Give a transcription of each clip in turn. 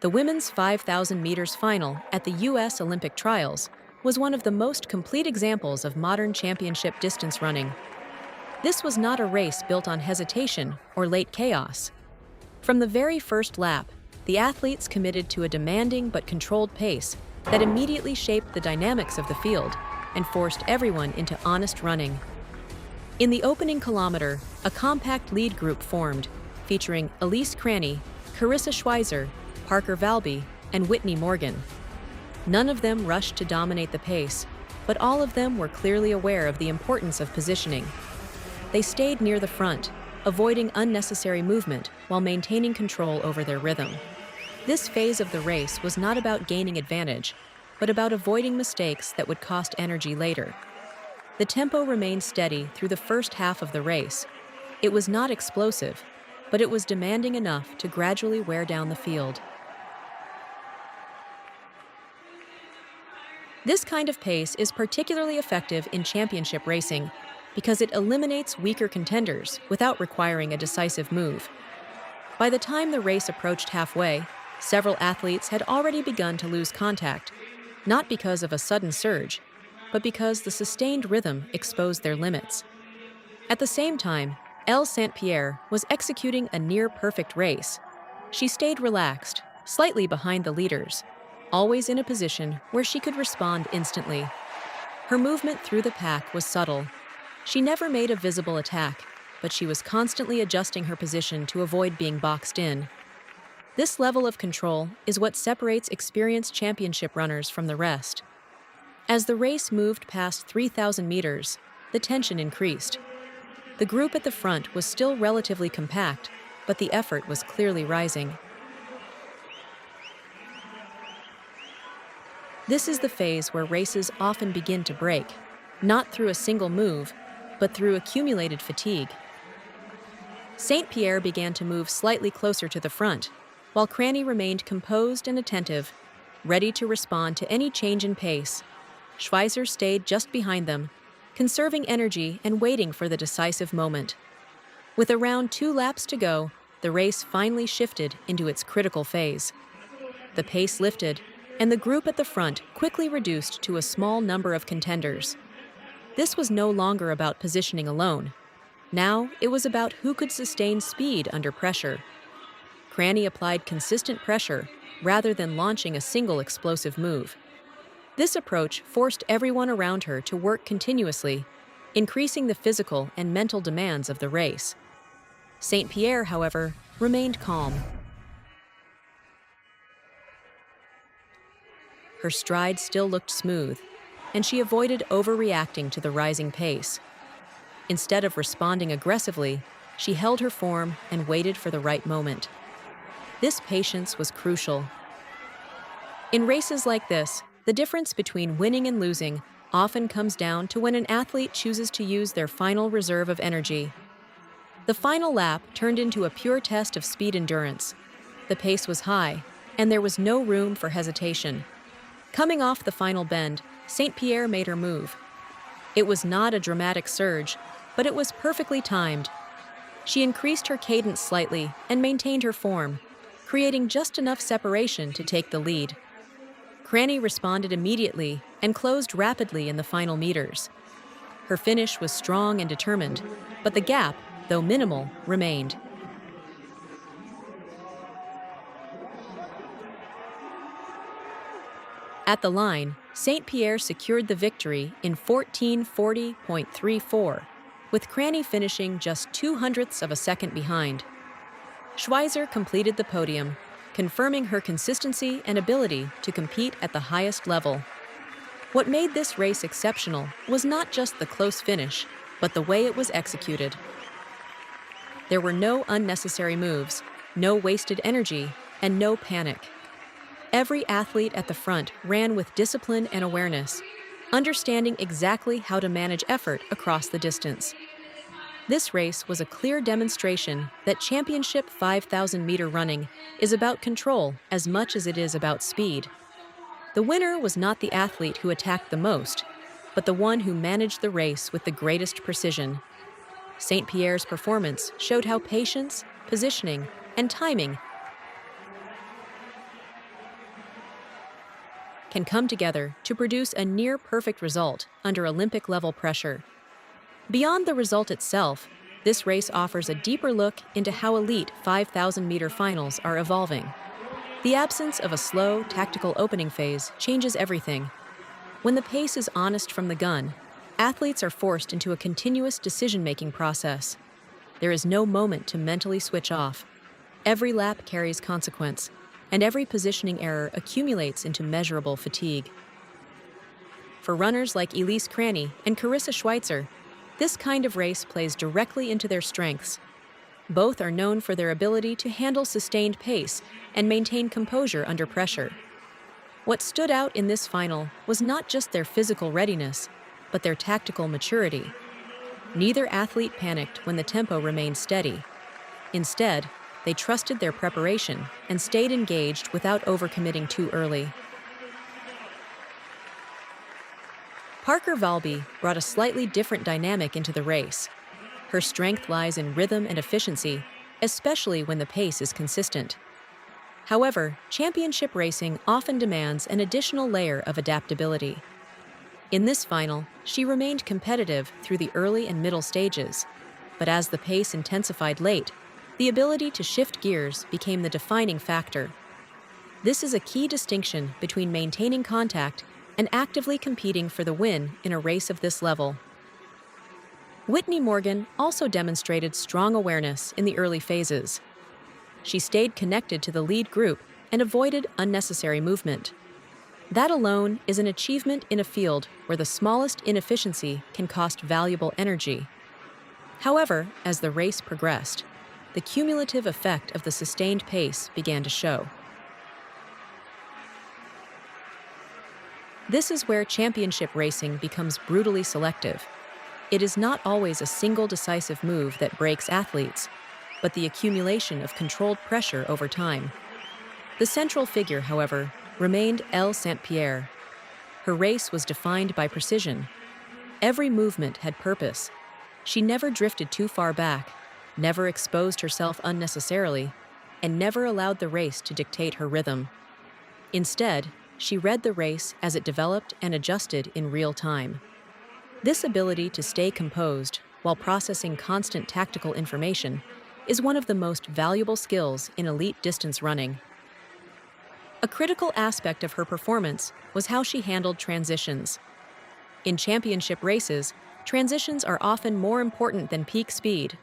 The women's 5,000 meters final at the U.S. Olympic trials was one of the most complete examples of modern championship distance running. This was not a race built on hesitation or late chaos. From the very first lap, the athletes committed to a demanding but controlled pace that immediately shaped the dynamics of the field and forced everyone into honest running. In the opening kilometer, a compact lead group formed, featuring Elise Cranny, Karissa Schweizer, Parker Valby, and Whittni Morgan. None of them rushed to dominate the pace, but all of them were clearly aware of the importance of positioning. They stayed near the front, avoiding unnecessary movement while maintaining control over their rhythm. This phase of the race was not about gaining advantage, but about avoiding mistakes that would cost energy later. The tempo remained steady through the first half of the race. It was not explosive, but it was demanding enough to gradually wear down the field. This kind of pace is particularly effective in championship racing because it eliminates weaker contenders without requiring a decisive move. By the time the race approached halfway, several athletes had already begun to lose contact, not because of a sudden surge, but because the sustained rhythm exposed their limits. At the same time, Elise Cranny was executing a near-perfect race. She stayed relaxed, slightly behind the leaders, always in a position where she could respond instantly. Her movement through the pack was subtle. She never made a visible attack, but she was constantly adjusting her position to avoid being boxed in. This level of control is what separates experienced championship runners from the rest. As the race moved past 3,000 meters, the tension increased. The group at the front was still relatively compact, but the effort was clearly rising. This is the phase where races often begin to break, not through a single move, but through accumulated fatigue. St. Pierre began to move slightly closer to the front, while Cranny remained composed and attentive, ready to respond to any change in pace. Schweizer stayed just behind them, conserving energy and waiting for the decisive moment. With around 2 laps to go, the race finally shifted into its critical phase. The pace lifted, and the group at the front quickly reduced to a small number of contenders. This was no longer about positioning alone. Now it was about who could sustain speed under pressure. Cranny applied consistent pressure rather than launching a single explosive move. This approach forced everyone around her to work continuously, increasing the physical and mental demands of the race. St. Pierre, however, remained calm. Her stride still looked smooth, and she avoided overreacting to the rising pace. Instead of responding aggressively, she held her form and waited for the right moment. This patience was crucial. In races like this, the difference between winning and losing often comes down to when an athlete chooses to use their final reserve of energy. The final lap turned into a pure test of speed endurance. The pace was high, and there was no room for hesitation. Coming off the final bend, St. Pierre made her move. It was not a dramatic surge, but it was perfectly timed. She increased her cadence slightly and maintained her form, creating just enough separation to take the lead. Cranny responded immediately and closed rapidly in the final meters. Her finish was strong and determined, but the gap, though minimal, remained. At the line, St. Pierre secured the victory in 14:40.34, with Cranny finishing just 0.02 of a second behind. Schweizer completed the podium, confirming her consistency and ability to compete at the highest level. What made this race exceptional was not just the close finish, but the way it was executed. There were no unnecessary moves, no wasted energy, and no panic. Every athlete at the front ran with discipline and awareness, understanding exactly how to manage effort across the distance. This race was a clear demonstration that championship 5,000-meter running is about control as much as it is about speed. The winner was not the athlete who attacked the most, but the one who managed the race with the greatest precision. St. Pierre's performance showed how patience, positioning, and timing can come together to produce a near-perfect result under Olympic-level pressure. Beyond the result itself, this race offers a deeper look into how elite 5,000-meter finals are evolving. The absence of a slow, tactical opening phase changes everything. When the pace is honest from the gun, athletes are forced into a continuous decision-making process. There is no moment to mentally switch off. Every lap carries consequence, and every positioning error accumulates into measurable fatigue. For runners like Elise Cranny and Karissa Schweizer, this kind of race plays directly into their strengths. Both are known for their ability to handle sustained pace and maintain composure under pressure. What stood out in this final was not just their physical readiness, but their tactical maturity. Neither athlete panicked when the tempo remained steady. Instead, they trusted their preparation and stayed engaged without overcommitting too early. Parker Valby brought a slightly different dynamic into the race. Her strength lies in rhythm and efficiency, especially when the pace is consistent. However, championship racing often demands an additional layer of adaptability. In this final, she remained competitive through the early and middle stages, but as the pace intensified late, the ability to shift gears became the defining factor. This is a key distinction between maintaining contact and actively competing for the win in a race of this level. Whittni Morgan also demonstrated strong awareness in the early phases. She stayed connected to the lead group and avoided unnecessary movement. That alone is an achievement in a field where the smallest inefficiency can cost valuable energy. However, as the race progressed, the cumulative effect of the sustained pace began to show. This is where championship racing becomes brutally selective. It is not always a single decisive move that breaks athletes, but the accumulation of controlled pressure over time. The central figure, however, remained Elise Cranny. Her race was defined by precision. Every movement had purpose. She never drifted too far back, never exposed herself unnecessarily, and never allowed the race to dictate her rhythm. Instead, she read the race as it developed and adjusted in real time. This ability to stay composed while processing constant tactical information is one of the most valuable skills in elite distance running. A critical aspect of her performance was how she handled transitions. In championship races, transitions are often more important than peak speed.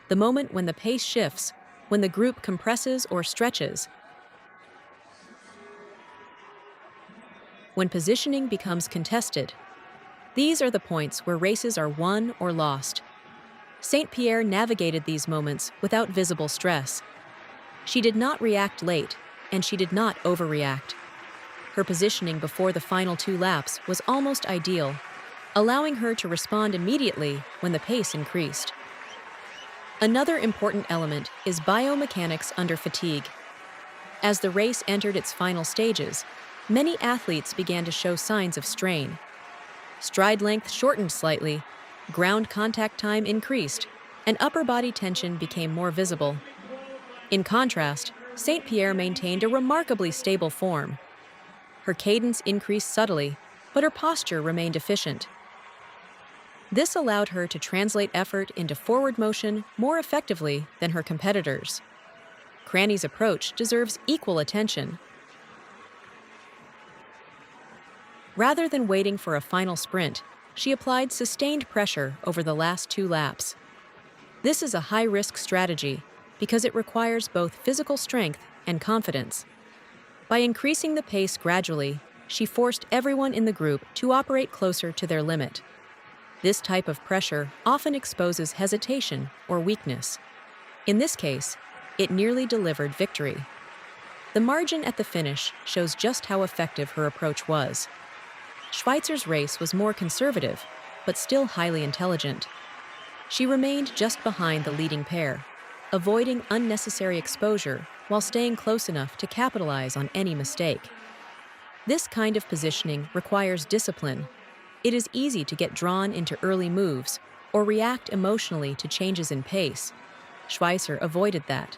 The moment when the pace shifts, when the group compresses or stretches, when positioning becomes contested. These are the points where races are won or lost. St. Pierre navigated these moments without visible stress. She did not react late, and she did not overreact. Her positioning before the final 2 laps was almost ideal, allowing her to respond immediately when the pace increased. Another important element is biomechanics under fatigue. As the race entered its final stages, many athletes began to show signs of strain. Stride length shortened slightly, ground contact time increased, and upper body tension became more visible. In contrast, St. Pierre maintained a remarkably stable form. Her cadence increased subtly, but her posture remained efficient. This allowed her to translate effort into forward motion more effectively than her competitors. Cranny's approach deserves equal attention. Rather than waiting for a final sprint, she applied sustained pressure over the last 2 laps. This is a high-risk strategy because it requires both physical strength and confidence. By increasing the pace gradually, she forced everyone in the group to operate closer to their limit. This type of pressure often exposes hesitation or weakness. In this case, it nearly delivered victory. The margin at the finish shows just how effective her approach was. Schweizer's race was more conservative, but still highly intelligent. She remained just behind the leading pair, avoiding unnecessary exposure while staying close enough to capitalize on any mistake. This kind of positioning requires discipline. It is easy to get drawn into early moves or react emotionally to changes in pace. Schweizer avoided that.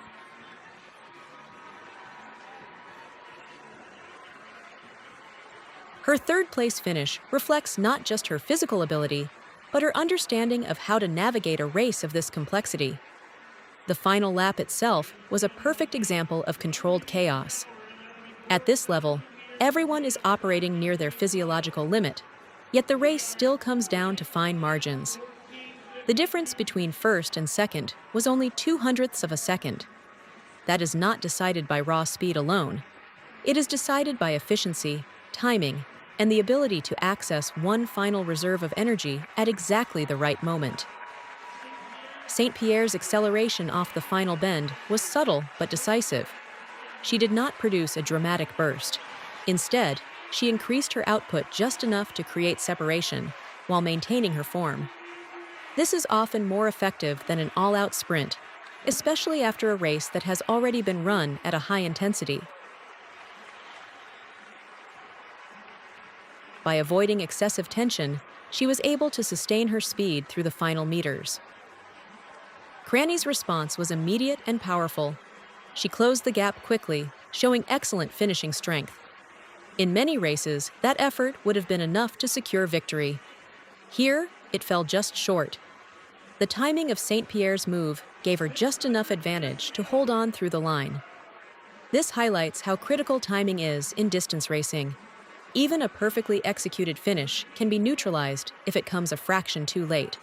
Her third-place finish reflects not just her physical ability, but her understanding of how to navigate a race of this complexity. The final lap itself was a perfect example of controlled chaos. At this level, everyone is operating near their physiological limit, yet the race still comes down to fine margins. The difference between first and second was only 0.02 of a second. That is not decided by raw speed alone. It is decided by efficiency, timing, and the ability to access one final reserve of energy at exactly the right moment. St. Pierre's acceleration off the final bend was subtle but decisive. She did not produce a dramatic burst. Instead, she increased her output just enough to create separation, while maintaining her form. This is often more effective than an all-out sprint, especially after a race that has already been run at a high intensity. By avoiding excessive tension, she was able to sustain her speed through the final meters. Cranny's response was immediate and powerful. She closed the gap quickly, showing excellent finishing strength. In many races, that effort would have been enough to secure victory. Here, it fell just short. The timing of St. Pierre's move gave her just enough advantage to hold on through the line. This highlights how critical timing is in distance racing. Even a perfectly executed finish can be neutralized if it comes a fraction too late.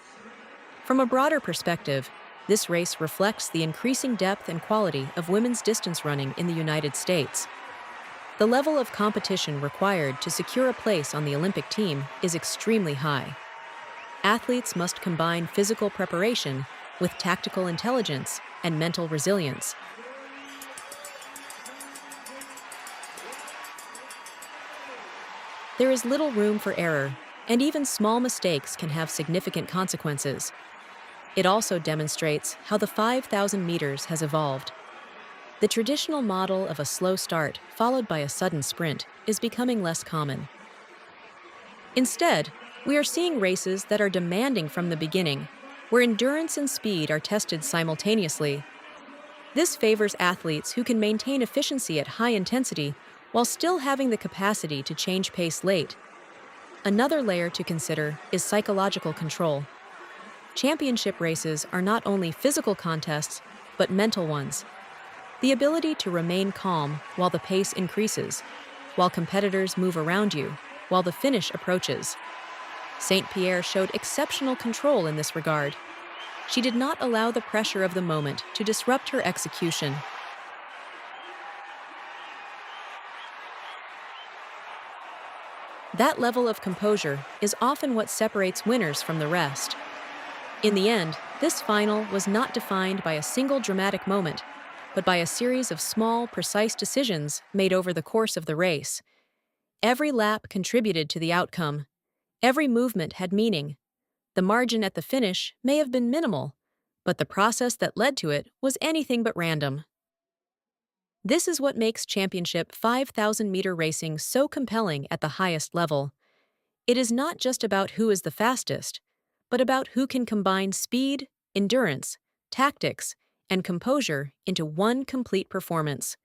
From a broader perspective, this race reflects the increasing depth and quality of women's distance running in the United States. The level of competition required to secure a place on the Olympic team is extremely high. Athletes must combine physical preparation with tactical intelligence and mental resilience. There is little room for error, and even small mistakes can have significant consequences. It also demonstrates how the 5,000 meters has evolved. The traditional model of a slow start followed by a sudden sprint is becoming less common. Instead, we are seeing races that are demanding from the beginning, where endurance and speed are tested simultaneously. This favors athletes who can maintain efficiency at high intensity while still having the capacity to change pace late. Another layer to consider is psychological control. Championship races are not only physical contests, but mental ones. The ability to remain calm while the pace increases, while competitors move around you, while the finish approaches. St. Pierre showed exceptional control in this regard. She did not allow the pressure of the moment to disrupt her execution. That level of composure is often what separates winners from the rest. In the end, this final was not defined by a single dramatic moment, but by a series of small, precise decisions made over the course of the race. Every lap contributed to the outcome. Every movement had meaning. The margin at the finish may have been minimal, but the process that led to it was anything but random. This is what makes championship 5,000-meter racing so compelling at the highest level. It is not just about who is the fastest, but about who can combine speed, endurance, tactics, and composure into one complete performance.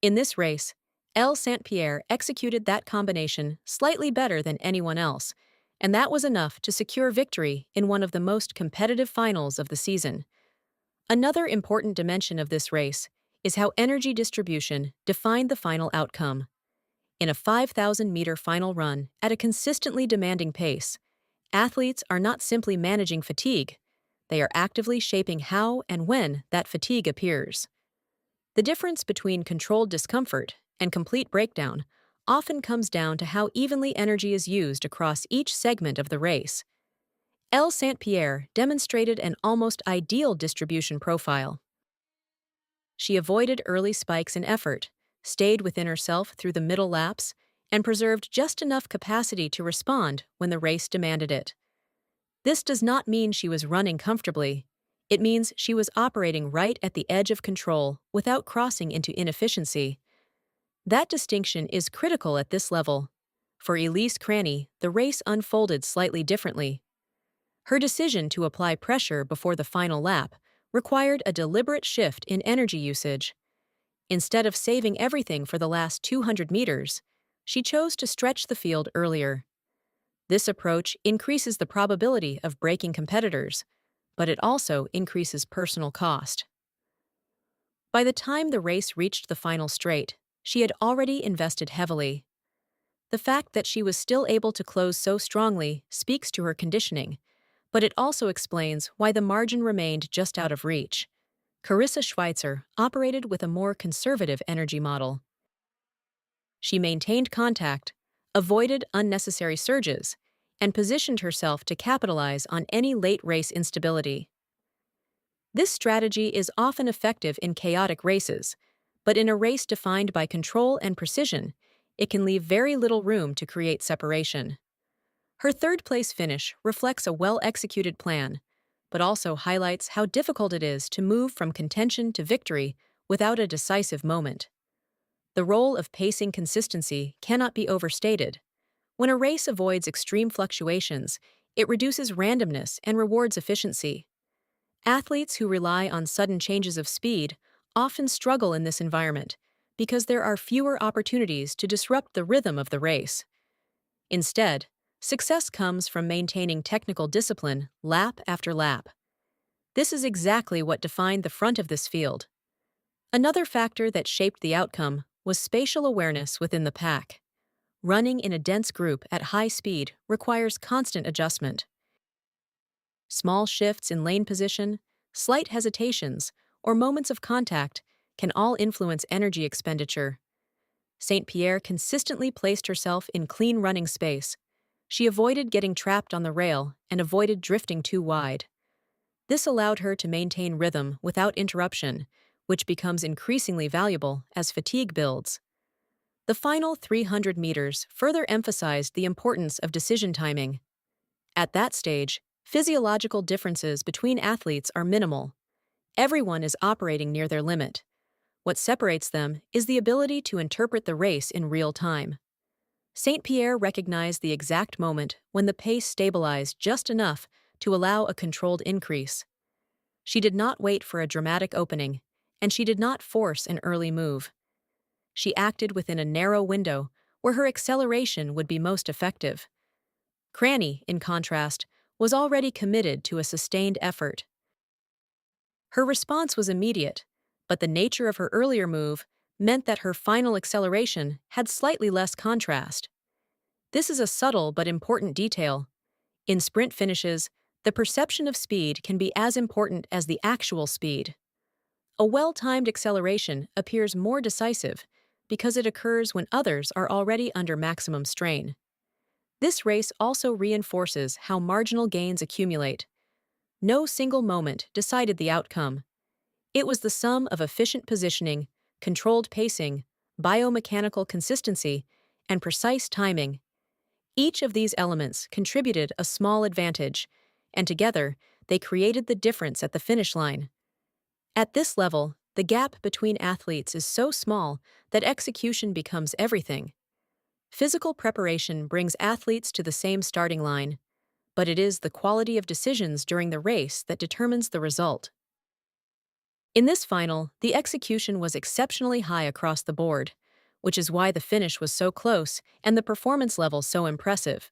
In this race, Elle St. Pierre executed that combination slightly better than anyone else, and that was enough to secure victory in one of the most competitive finals of the season. Another important dimension of this race is how energy distribution defined the final outcome. In a 5,000-meter final run at a consistently demanding pace, athletes are not simply managing fatigue, they are actively shaping how and when that fatigue appears. The difference between controlled discomfort and complete breakdown often comes down to how evenly energy is used across each segment of the race. Elle St. Pierre demonstrated an almost ideal distribution profile. She avoided early spikes in effort, stayed within herself through the middle laps, and preserved just enough capacity to respond when the race demanded it. This does not mean she was running comfortably. It means she was operating right at the edge of control without crossing into inefficiency. That distinction is critical at this level. For Elise Cranny, the race unfolded slightly differently. Her decision to apply pressure before the final lap required a deliberate shift in energy usage. Instead of saving everything for the last 200 meters, She chose to stretch the field earlier. This approach increases the probability of breaking competitors, but it also increases personal cost. By the time the race reached the final straight, she had already invested heavily. The fact that she was still able to close so strongly speaks to her conditioning, but it also explains why the margin remained just out of reach. Karissa Schweizer operated with a more conservative energy model. She maintained contact, avoided unnecessary surges, and positioned herself to capitalize on any late race instability. This strategy is often effective in chaotic races, but in a race defined by control and precision, it can leave very little room to create separation. Her third-place finish reflects a well-executed plan, but also highlights how difficult it is to move from contention to victory without a decisive moment. The role of pacing consistency cannot be overstated. When a race avoids extreme fluctuations, it reduces randomness and rewards efficiency. Athletes who rely on sudden changes of speed often struggle in this environment because there are fewer opportunities to disrupt the rhythm of the race. Instead, success comes from maintaining technical discipline lap after lap. This is exactly what defined the front of this field. Another factor that shaped the outcome was spatial awareness within the pack. Running in a dense group at high speed requires constant adjustment. Small shifts in lane position, slight hesitations, or moments of contact can all influence energy expenditure. St. Pierre consistently placed herself in clean running space. She avoided getting trapped on the rail and avoided drifting too wide. This allowed her to maintain rhythm without interruption, which becomes increasingly valuable as fatigue builds. The final 300 meters further emphasized the importance of decision timing. At that stage, physiological differences between athletes are minimal. Everyone is operating near their limit. What separates them is the ability to interpret the race in real time. St. Pierre recognized the exact moment when the pace stabilized just enough to allow a controlled increase. She did not wait for a dramatic opening, and she did not force an early move. She acted within a narrow window where her acceleration would be most effective. Cranny, in contrast, was already committed to a sustained effort. Her response was immediate, but the nature of her earlier move meant that her final acceleration had slightly less contrast. This is a subtle but important detail. In sprint finishes, the perception of speed can be as important as the actual speed. A well-timed acceleration appears more decisive because it occurs when others are already under maximum strain. This race also reinforces how marginal gains accumulate. No single moment decided the outcome. It was the sum of efficient positioning, controlled pacing, biomechanical consistency, and precise timing. Each of these elements contributed a small advantage, and together, they created the difference at the finish line. At this level, the gap between athletes is so small that execution becomes everything. Physical preparation brings athletes to the same starting line, but it is the quality of decisions during the race that determines the result. In this final, the execution was exceptionally high across the board, which is why the finish was so close and the performance level so impressive.